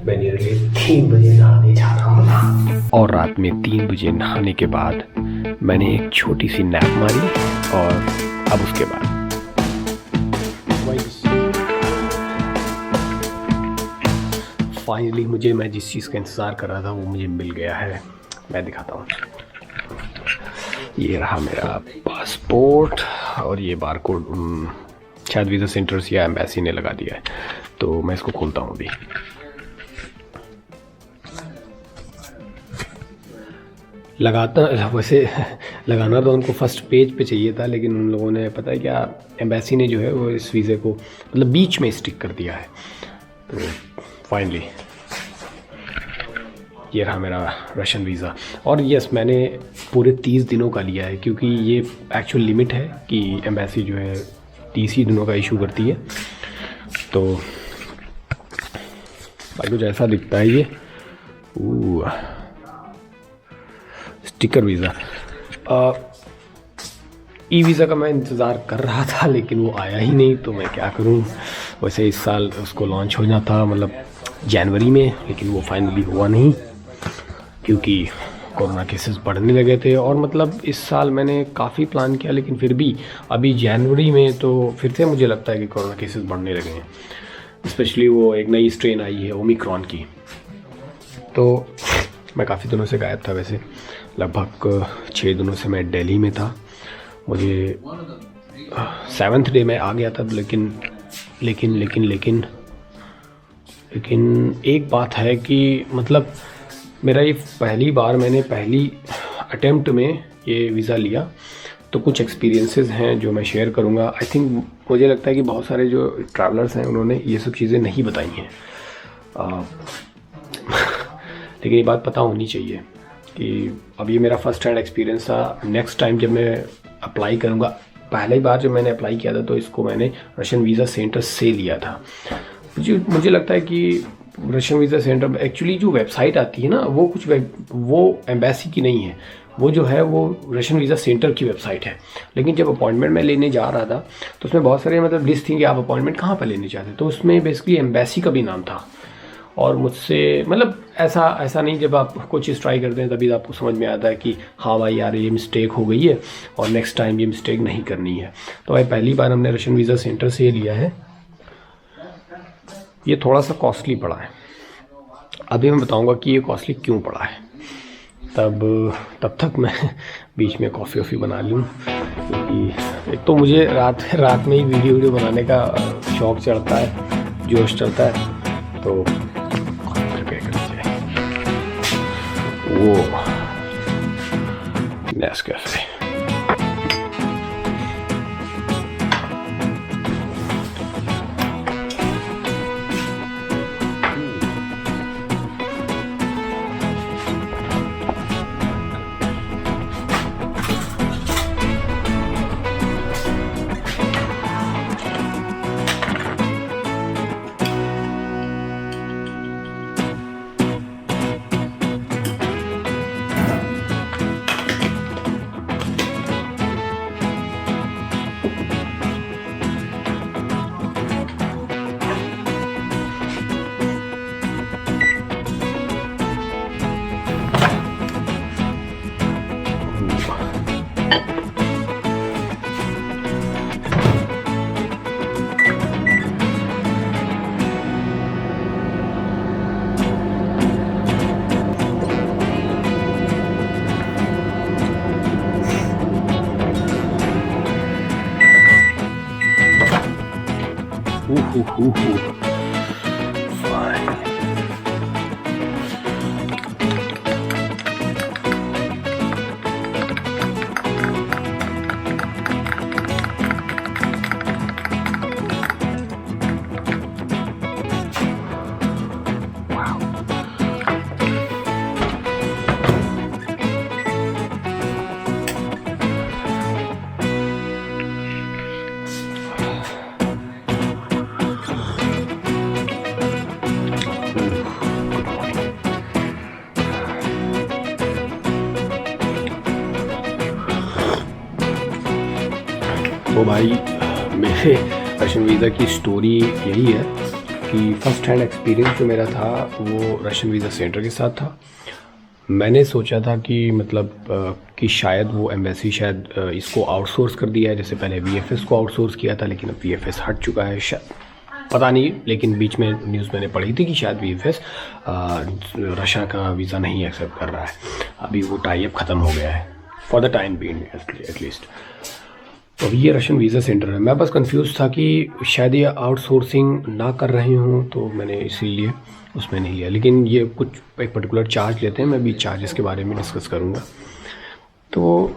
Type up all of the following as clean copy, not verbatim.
मैं नियरली 3 बजे नहाने जा रहा हूँ और रात में 3 बजे नहाने के बाद मैंने एक छोटी सी नैप मारी और अब उसके बाद फाइनली मैं जिस चीज़ का इंतज़ार कर रहा था वो मुझे मिल गया है। मैं दिखाता हूँ, ये रहा मेरा पासपोर्ट और ये बारकोड शायद वीज़ा सेंटर्स या एम्बेसी ने लगा दिया है, तो मैं इसको खोलता हूँ अभी। लगाना तो उनको फर्स्ट पेज पे चाहिए था, लेकिन उन लोगों ने पता है क्या, एम्बेसी ने जो है वो इस वीज़े को मतलब बीच में स्टिक कर दिया है। तो फाइनली ये रहा मेरा रशियन वीज़ा। और यस, मैंने पूरे 30 दिनों का लिया है, क्योंकि ये एक्चुअल लिमिट है कि एम्बेसी जो है 30 ही दिनों का इशू करती है। तो भाई कुछ ऐसा दिखता है ये स्टिकर वीज़ा। ई वीज़ा का मैं इंतज़ार कर रहा था, लेकिन वो आया ही नहीं, तो मैं क्या करूं। वैसे इस साल उसको लॉन्च होना था, मतलब जनवरी में, लेकिन वो फाइनली हुआ नहीं क्योंकि कोरोना केसेस बढ़ने लगे थे। और मतलब इस साल मैंने काफ़ी प्लान किया, लेकिन फिर भी अभी जनवरी में तो फिर से मुझे लगता है कि कोरोना केसेस बढ़ने लगे हैं। स्पेशली वो एक नई स्ट्रेन आई है ओमिक्रॉन की। तो मैं काफ़ी दिनों से गायब था, वैसे लगभग 6 दिनों से मैं दिल्ली में था। मुझे 7th डे में आ गया था, लेकिन एक बात है कि मतलब मेरा ये पहली बार, मैंने पहली अटेम्प्ट में ये वीज़ा लिया, तो कुछ एक्सपीरियंसेस हैं जो मैं शेयर करूँगा। आई थिंक मुझे लगता है कि बहुत सारे जो ट्रैवलर्स हैं उन्होंने ये सब चीज़ें नहीं बताई हैं, लेकिन ये बात पता होनी चाहिए कि अब ये मेरा फ़र्स्ट हैंड एक्सपीरियंस था। नेक्स्ट टाइम जब मैं अप्लाई करूँगा, पहली बार जब मैंने अप्लाई किया था तो इसको मैंने रशियन वीज़ा सेंटर से लिया था। मुझे लगता है कि रशियन वीज़ा सेंटर एक्चुअली जो वेबसाइट आती है ना, वो वो एम्बेसी की नहीं है, वो जो है वो रशियन वीज़ा सेंटर की वेबसाइट है। लेकिन जब अपॉइंटमेंट मैं लेने जा रहा था तो उसमें बहुत सारे मतलब लिस्ट थी कि आप अपॉइंटमेंट कहाँ पर लेने चाहते, तो उसमें बेसिकली एम्बेसी का भी नाम था। और मुझसे मतलब ऐसा नहीं, जब आप कोई चीज़ ट्राई करते हैं तभी आपको समझ में आता है कि हाँ भाई यार ये मिस्टेक हो गई है और नेक्स्ट टाइम ये मिस्टेक नहीं करनी है। तो भाई पहली बार हमने रशियन वीज़ा सेंटर से ये लिया है। ये थोड़ा सा कॉस्टली पड़ा है, अभी मैं बताऊंगा कि ये कॉस्टली क्यों पड़ा है। तब तक मैं बीच में कॉफ़ी वॉफ़ी बना लूँ, क्योंकि एक तो मुझे रात में ही वीडियो बनाने का शौक़ चढ़ता है, जोश चढ़ता है। तो वो नेस्कैफे Fine. तो भाई मेरे रशियन वीज़ा की स्टोरी यही है कि फ़र्स्ट हैंड एक्सपीरियंस जो मेरा था वो रशियन वीज़ा सेंटर के साथ था। मैंने सोचा था कि मतलब कि शायद वो एम्बेसी शायद इसको आउटसोर्स कर दिया है, जैसे पहले वीएफएस को आउटसोर्स किया था, लेकिन अब वीएफएस हट चुका है शायद, पता नहीं। लेकिन बीच में न्यूज़ मैंने पढ़ी थी कि शायद वीएफएस रशिया का वीज़ा नहीं एक्सेप्ट कर रहा है। अभी वो टाई अप ख़त्म हो गया है for the time being at least. तो अभी ये रशियन वीज़ा सेंटर है। मैं बस कंफ्यूज था कि शायद ये आउटसोर्सिंग ना कर रहे हों, तो मैंने इसीलिए उसमें नहीं लिया। लेकिन ये कुछ एक पर्टिकुलर चार्ज लेते हैं, मैं भी चार्जेस के बारे में डिस्कस करूँगा। तो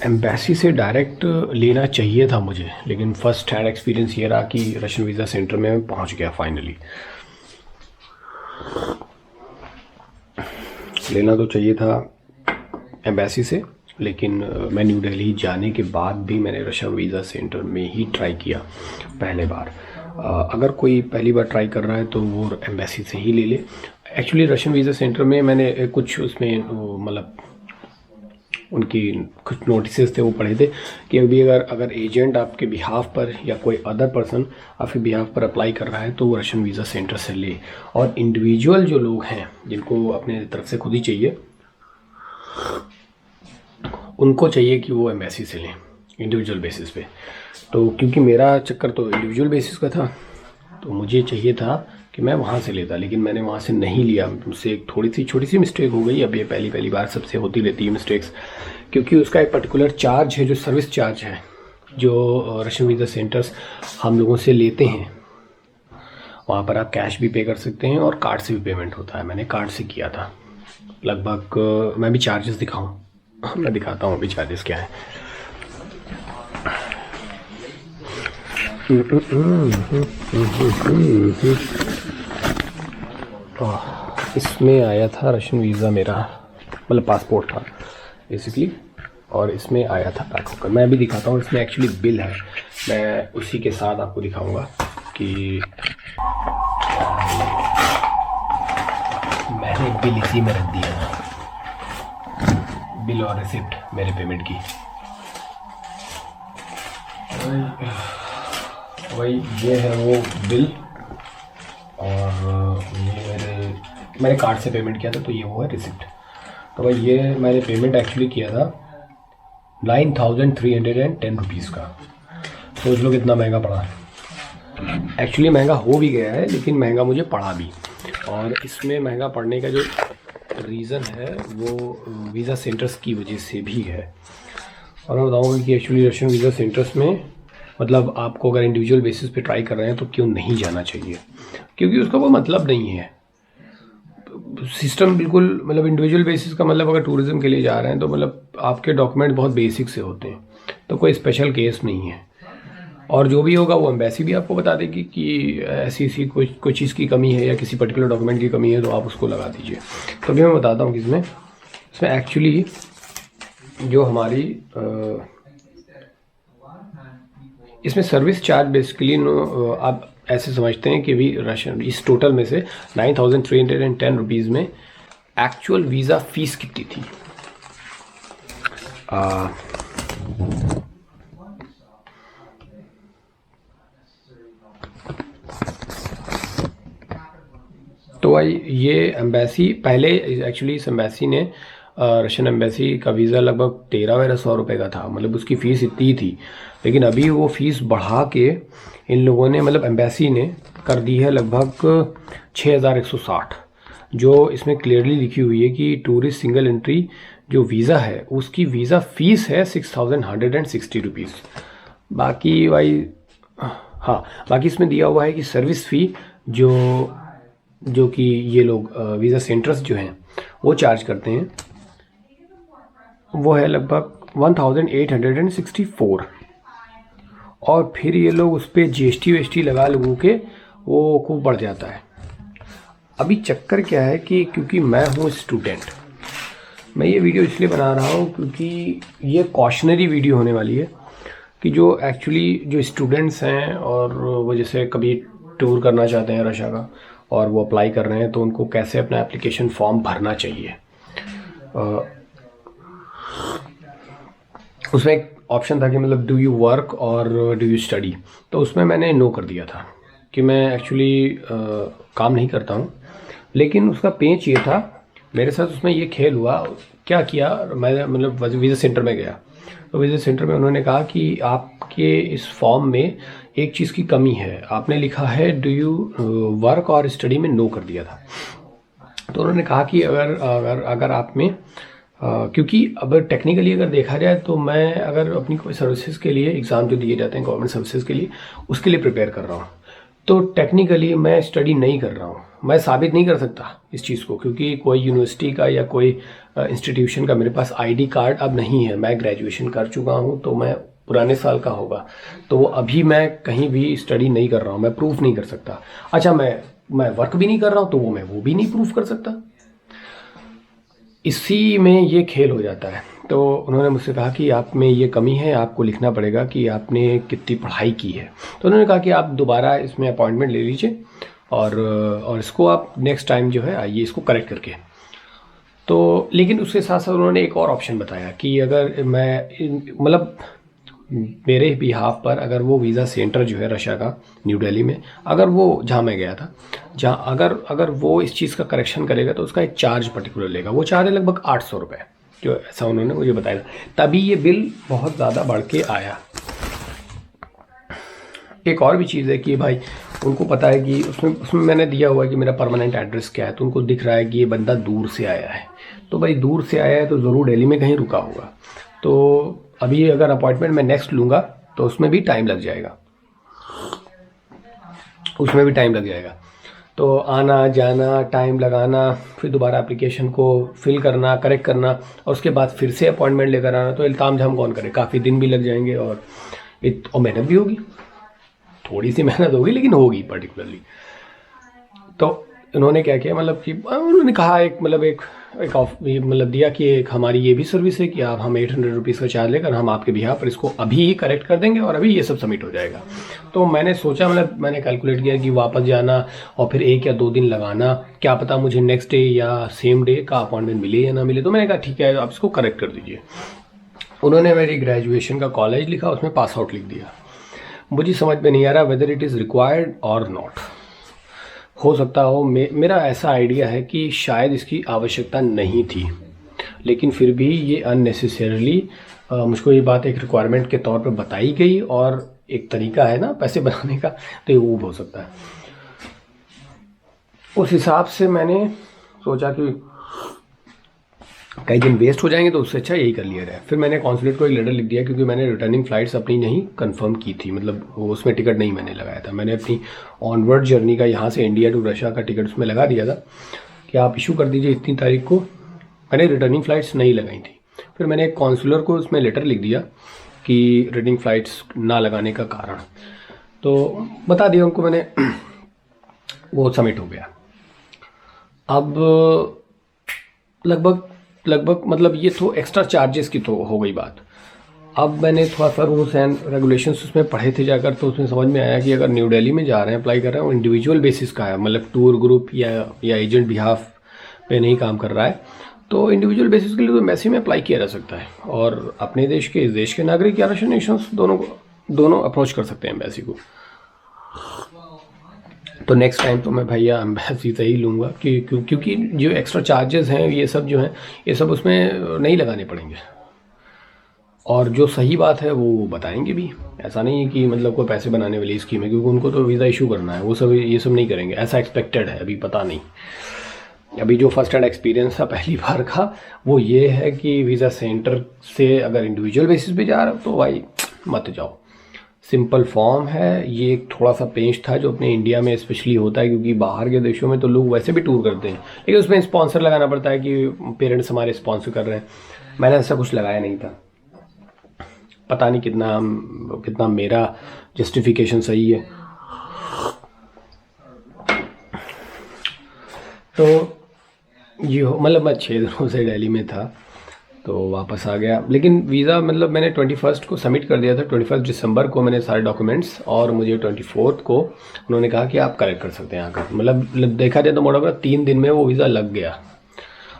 एम्बेसी से डायरेक्ट लेना चाहिए था मुझे, लेकिन फ़र्स्ट हैंड एक्सपीरियंस ये रहा कि रशियन वीज़ा सेंटर में पहुँच गया फाइनली। लेना तो चाहिए था एम्बेसी से, लेकिन मैं न्यू दिल्ली जाने के बाद भी मैंने रशियन वीज़ा सेंटर में ही ट्राई किया पहले बार। अगर कोई पहली बार ट्राई कर रहा है तो वो एम्बेसी से ही ले ले। एक्चुअली रशियन वीज़ा सेंटर में मैंने कुछ उसमें मतलब उनकी कुछ नोटिसेस थे वो पढ़े थे कि अभी अगर एजेंट आपके बिहाफ पर या कोई अदर पर्सन आपके बिहाफ पर अप्लाई कर रहा है तो वो रशियन वीज़ा सेंटर से ले। और इंडिविजुअल जो लोग हैं जिनको अपने तरफ से खुद ही चाहिए, उनको चाहिए कि वो एम्बेसी से लें इंडिविजुअल बेसिस पे। तो क्योंकि मेरा चक्कर तो इंडिविजुअल बेसिस का था, तो मुझे चाहिए था कि मैं वहाँ से लेता, लेकिन मैंने वहाँ से नहीं लिया। मुझसे एक छोटी सी मिस्टेक हो गई। अब ये पहली बार सबसे होती रहती है मिस्टेक्स, क्योंकि उसका एक पर्टिकुलर चार्ज है जो सर्विस चार्ज है, जो रशियन वीज़ा सेंटर्स हम लोगों से लेते हैं। वहाँ पर आप कैश भी पे कर सकते हैं और कार्ड से भी पेमेंट होता है। मैंने कार्ड से किया था। लगभग मैं भी चार्जेस दिखाऊँ, मैं दिखाता हूँ अभी चार्जेस क्या है। इसमें आया था रशियन वीज़ा मेरा, मतलब पासपोर्ट था बेसिकली, और इसमें आया था पैक होकर। मैं अभी दिखाता हूँ, इसमें एक्चुअली बिल है, मैं उसी के साथ आपको दिखाऊंगा कि मैंने बिल इसी में रख दिया, बिल और रिसिप्ट मेरे पेमेंट की। वही ये है वो बिल, और ये मैंने कार्ड से पेमेंट किया था, तो ये वो है रिसिप्ट। तो भाई ये मैंने पेमेंट एक्चुअली किया था 9310 रुपीज़ का। सोच लो कितना महंगा पड़ा। एक्चुअली महंगा हो भी गया है, लेकिन महंगा मुझे पड़ा भी। और इसमें महंगा पड़ने का जो रीज़न है वो वीज़ा सेंटर्स की वजह से भी है। और मैं बताऊँगा कि एक्चुअली रशियन वीज़ा सेंटर्स में मतलब आपको अगर इंडिविजुअल बेसिस पे ट्राई कर रहे हैं तो क्यों नहीं जाना चाहिए, क्योंकि उसका कोई मतलब नहीं है। सिस्टम बिल्कुल मतलब इंडिविजुअल बेसिस का मतलब अगर टूरिज़्म के लिए जा रहे हैं तो मतलब आपके डॉक्यूमेंट बहुत बेसिक से होते हैं, तो कोई स्पेशल केस नहीं है। और जो भी होगा वो एम्बेसी भी आपको बता देगी कि ऐसी कोई चीज़ की कमी है या किसी पर्टिकुलर डॉक्यूमेंट की कमी है, तो आप उसको लगा दीजिए। तो अभी मैं बताता हूँ कि इसमें एक्चुअली जो हमारी इसमें सर्विस चार्ज बेसिकली आप ऐसे समझते हैं कि भी रशियन इस टोटल में से 9310 रुपीज़ में एक्चुअल वीज़ा फ़ीस कितनी थी। तो भाई ये एम्बेसी पहले एक्चुअली इस एम्बेसी ने रशियन एम्बेसी का वीज़ा लगभग 1300 रुपये का था, मतलब उसकी फ़ीस इतनी थी। लेकिन अभी वो फ़ीस बढ़ा के इन लोगों ने मतलब एम्बेसी ने कर दी है लगभग 6160, जो इसमें क्लियरली लिखी हुई है कि टूरिस्ट सिंगल एंट्री जो वीज़ा है उसकी वीज़ा फ़ीस है 6160 रुपीज़। बाकी भाई हाँ, बाकी इसमें दिया हुआ है कि सर्विस फ़ी जो कि ये लोग वीज़ा सेंटर्स जो हैं वो चार्ज करते हैं, वो है लगभग 1864। और फिर ये लोग उस पर जीएसटी वेस्टी लगा लोगों के वो खूब बढ़ जाता है। अभी चक्कर क्या है कि क्योंकि मैं हूँ स्टूडेंट, मैं ये वीडियो इसलिए बना रहा हूँ क्योंकि ये कॉशनरी वीडियो होने वाली है कि जो एक्चुअली जो स्टूडेंट्स हैं और वो जैसे कभी टूर करना चाहते हैं रशिया का और वो अप्लाई कर रहे हैं, तो उनको कैसे अपना एप्लीकेशन फॉर्म भरना चाहिए। उसमें एक ऑप्शन था कि मतलब डू यू वर्क और डू यू स्टडी, तो उसमें मैंने नो कर दिया था। कि मैं एक्चुअली काम नहीं करता हूँ, लेकिन उसका पेंच ये था, मेरे साथ उसमें ये खेल हुआ। क्या किया, मैं मतलब वीज़ा सेंटर में गया, तो वीज़ा सेंटर में उन्होंने कहा कि आपके इस फॉर्म में एक चीज़ की कमी है, आपने लिखा है डू यू वर्क और स्टडी में नो कर दिया था। तो उन्होंने कहा कि अगर अगर अगर आप में क्योंकि अब टेक्निकली अगर देखा जाए तो मैं अगर अपनी कोई सर्विसेज के लिए एग्ज़ाम जो दिए जाते हैं गवर्नमेंट सर्विसेज के लिए, उसके लिए प्रिपेयर कर रहा हूँ, तो टेक्निकली मैं स्टडी नहीं कर रहा हूँ। मैं साबित नहीं कर सकता इस चीज़ को, क्योंकि कोई यूनिवर्सिटी का या कोई इंस्टीट्यूशन का मेरे पास आईडी कार्ड अब नहीं है। मैं ग्रेजुएशन कर चुका हूँ, तो मैं पुराने साल का होगा, तो अभी मैं कहीं भी स्टडी नहीं कर रहा हूँ, मैं प्रूफ नहीं कर सकता। अच्छा, मैं वर्क भी नहीं कर रहा हूँ, तो वो भी नहीं प्रूफ कर सकता। इसी में ये खेल हो जाता है। तो उन्होंने मुझसे कहा कि आप में ये कमी है, आपको लिखना पड़ेगा कि आपने कितनी पढ़ाई की है। तो उन्होंने कहा कि आप दोबारा इसमें अपॉइंटमेंट ले लीजिए और इसको आप नेक्स्ट टाइम जो है आइए इसको करेक्ट करके। तो लेकिन उसके साथ साथ उन्होंने एक और ऑप्शन बताया कि अगर मैं मतलब मेरे बिहाफ पर अगर वो वीज़ा सेंटर जो है रशिया का न्यू दिल्ली में, अगर वो जहाँ मैं गया था, जहाँ अगर वो इस चीज़ का करेक्शन करेगा तो उसका एक चार्ज पर्टिकुलर लेगा। वो चार्ज है लगभग 800 रुपये, जो ऐसा उन्होंने मुझे बताया। तभी ये बिल बहुत ज़्यादा बढ़ के आया। एक और भी चीज़ है कि भाई उनको पता है कि उसमें मैंने दिया हुआ है कि मेरा परमानेंट एड्रेस क्या है, तो उनको दिख रहा है कि ये बंदा दूर से आया है। तो भाई दूर से आया है तो ज़रूर दिल्ली में कहीं रुका होगा। तो अभी अगर अपॉइंटमेंट मैं नेक्स्ट लूँगा तो उसमें भी टाइम लग जाएगा, तो आना जाना, टाइम लगाना, फिर दोबारा एप्लीकेशन को फिल करना, करेक्ट करना, और उसके बाद फिर से अपॉइंटमेंट लेकर आना। तो इल्ताम झाम कौन करे, काफ़ी दिन भी लग जाएंगे और मेहनत भी होगी, थोड़ी सी मेहनत होगी लेकिन होगी पर्टिकुलरली। तो उन्होंने क्या किया, मतलब कि उन्होंने कहा मतलब दिया कि एक हमारी ये भी सर्विस है कि आप हम 800 रुपीज़ का चार्ज लेकर हम आपके बिहाफ पर इसको अभी ही करेक्ट कर देंगे और अभी ये सब सबमिट हो जाएगा। तो मैंने सोचा, मतलब मैंने कैलकुलेट किया कि वापस जाना और फिर 1 या 2 दिन लगाना, क्या पता मुझे नेक्स्ट डे या सेम डे का अपॉइंटमेंट मिले या ना मिले। तो मैंने कहा ठीक है, आप इसको करेक्ट कर दीजिए। उन्होंने मेरी ग्रेजुएशन का कॉलेज लिखा, उसमें पास आउट लिख दिया। मुझे समझ में नहीं आ रहा वेदर इट इज़ रिक्वायर्ड और नॉट। हो सकता हो मेरा ऐसा आइडिया है कि शायद इसकी आवश्यकता नहीं थी, लेकिन फिर भी ये अननेसेसरली मुझको ये बात एक रिक्वायरमेंट के तौर पर बताई गई, और एक तरीका है ना पैसे बनाने का, तो ये वो हो सकता है। उस हिसाब से मैंने सोचा कि कई दिन वेस्ट हो जाएंगे, तो उससे अच्छा यही कर लिया जाए। फिर मैंने कॉन्सुलेट को एक लेटर लिख दिया, क्योंकि मैंने रिटर्निंग फ़्लाइट्स अपनी नहीं कंफर्म की थी, मतलब उसमें टिकट नहीं मैंने लगाया था। मैंने अपनी ऑनवर्ड जर्नी का यहाँ से इंडिया टू रशिया का टिकट उसमें लगा दिया था कि आप इशू कर दीजिए इतनी तारीख को। मैंने रिटर्निंग फ़्लाइट्स नहीं लगाई थी। फिर मैंने एक कॉन्सुलर को उसमें लेटर लिख दिया कि रिटर्निंग फ़्लाइट्स ना लगाने का कारण, तो बता दिया उनको मैंने। वो सबमिट हो गया। अब लगभग मतलब ये तो एक्स्ट्रा चार्जेस की तो हो गई बात। अब मैंने थोड़ा सा रूल्स एंड रेगुलेशंस उसमें पढ़े थे जाकर, तो उसमें समझ में आया कि अगर न्यू दिल्ली में जा रहे हैं, अप्लाई कर रहे हैं, वो इंडिविजुअल बेसिस का है, मतलब टूर ग्रुप या एजेंट बिहाफ पे नहीं काम कर रहा है, तो इंडिविजुअल बेसिस के लिए तो एम्बेसी में अप्लाई किया जा सकता है, और अपने देश के इस देश के नागरिक या रशियन नेशंस दोनों अप्रोच कर सकते हैं एम्बेसी को। तो नेक्स्ट टाइम तो मैं भैया एम्बेसी से ही लूँगा, क्योंकि जो एक्स्ट्रा चार्जेस हैं ये सब जो हैं, ये सब उसमें नहीं लगाने पड़ेंगे, और जो सही बात है वो बताएंगे भी। ऐसा नहीं है कि मतलब कोई पैसे बनाने वाली स्कीम है, क्योंकि उनको तो वीज़ा इशू करना है, वो सब ये सब नहीं करेंगे, ऐसा एक्सपेक्टेड है। अभी पता नहीं, अभी जो फर्स्ट हैंड एक्सपीरियंस था पहली बार का, वो ये है कि वीज़ा सेंटर से अगर इंडिविजुअल बेसिस पे जा रहे हो तो भाई मत जाओ। सिंपल फॉर्म है, ये एक थोड़ा सा पेंच था जो अपने इंडिया में स्पेशली होता है, क्योंकि बाहर के देशों में तो लोग वैसे भी टूर करते हैं, लेकिन उसमें स्पॉन्सर लगाना पड़ता है कि पेरेंट्स हमारे स्पॉन्सर कर रहे हैं। मैंने ऐसा कुछ लगाया नहीं था, पता नहीं कितना मेरा जस्टिफिकेशन सही है। तो ये मतलब मैं 6 दिनों से दिल्ली में था, तो वापस आ गया। लेकिन वीज़ा मतलब मैंने 21 को सबमिट कर दिया था, 21 दिसंबर को मैंने सारे डॉक्यूमेंट्स, और मुझे 24 को उन्होंने कहा कि आप करेक्ट कर सकते हैं आकर। मतलब देखा जाए तो मोटा मोटा 3 दिन में वो वीज़ा लग गया,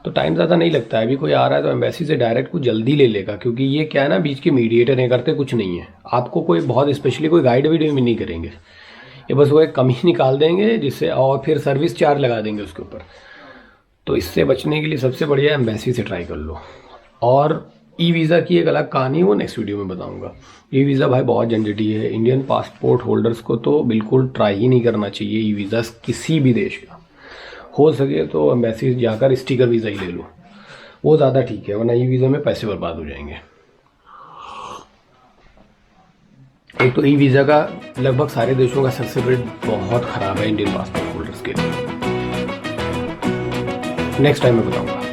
तो टाइम ज़्यादा नहीं लगता है। अभी कोई आ रहा है तो एम्बेसी से डायरेक्ट कुछ जल्दी ले लेगा, क्योंकि ये क्या है ना, बीच के मीडिएटर नहीं करते, कुछ नहीं है, आपको कोई बहुत स्पेशली कोई गाइड भी नहीं करेंगे। ये बस वो एक कमी निकाल देंगे जिससे, और फिर सर्विस चार्ज लगा देंगे उसके ऊपर। तो इससे बचने के लिए सबसे बढ़िया एम्बेसी से ट्राई कर लो। और ई वीज़ा की एक अलग कहानी है, वो नेक्स्ट वीडियो में बताऊंगा। ई वीज़ा भाई बहुत झंझटी है, इंडियन पासपोर्ट होल्डर्स को तो बिल्कुल ट्राई ही नहीं करना चाहिए ई वीज़ा किसी भी देश का। हो सके तो एम्बेसी जाकर स्टिकर वीज़ा ही ले लो, वो ज़्यादा ठीक है, वरना ई वीज़ा में पैसे बर्बाद हो जाएंगे। एक तो ई वीज़ा का लगभग सारे देशों का सक्सेस रेट बहुत ख़राब है इंडियन पासपोर्ट होल्डर्स के लिए। नेक्स्ट टाइम मैं बताऊंगा।